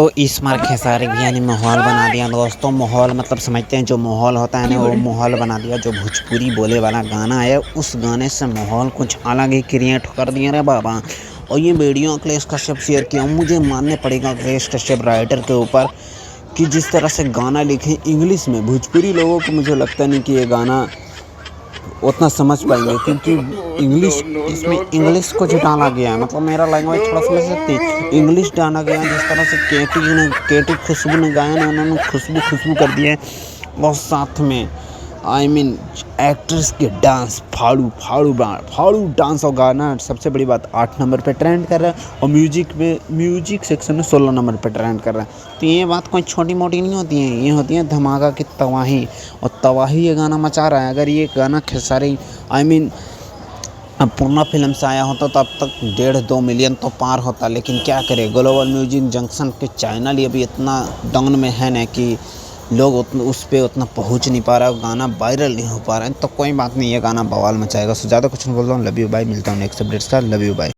तो इस बार खेसारी भैया ने माहौल बना दिया दोस्तों। माहौल मतलब समझते हैं, जो माहौल होता है ना वो माहौल बना दिया। जो भोजपुरी बोले वाला गाना है उस गाने से माहौल कुछ अलग ही क्रिएट कर दिया रे बाबा। और ये वीडियो अखिलेश कश्यप शेयर किया। मुझे मानने पड़ेगा अखिलेश कश्यप राइटर के ऊपर कि जिस तरह से गाना लिखे इंग्लिश में, भोजपुरी लोगों को मुझे लगता नहीं कि ये गाना उतना समझ पाएंगे, क्योंकि इंग्लिश इसमें इंग्लिश को जो डाला गया है, मतलब मेरा लैंग्वेज थोड़ा समझ सकती है, इंग्लिश डाला गया जिस तरह से केटी खुशबू ने गाया ना, उन्होंने खुशबू कर दिया है। और साथ में एक्ट्रेस के डांस फाड़ू डांस और गाना सबसे बड़ी बात 8 नंबर पे ट्रेंड कर रहा है। और म्यूजिक सेक्शन में 16 नंबर पे ट्रेंड कर रहा है। तो ये बात कोई छोटी मोटी नहीं होती है, ये होती है धमाका की तबाही। और तबाही ये गाना मचा रहा है। अगर ये गाना खेसारी अब पूर्णा फिल्म से आया होता तो अब तक 1.5-2 मिलियन तो पार होता। लेकिन क्या करे, ग्लोबल म्यूजिक जंक्शन के चैनल ये भी इतना डाउन में है ना कि लोग उस पर उतना पहुंच नहीं पा रहा है, गाना वायरल नहीं हो पा रहा है। तो कोई बात नहीं, ये गाना बवाल मचाएगा। सो ज़्यादा कुछ नहीं बोल रहा हूँ। लव यू बाय, मिलता हूँ नेक्स्ट अपडेट के साथ। Love you bye.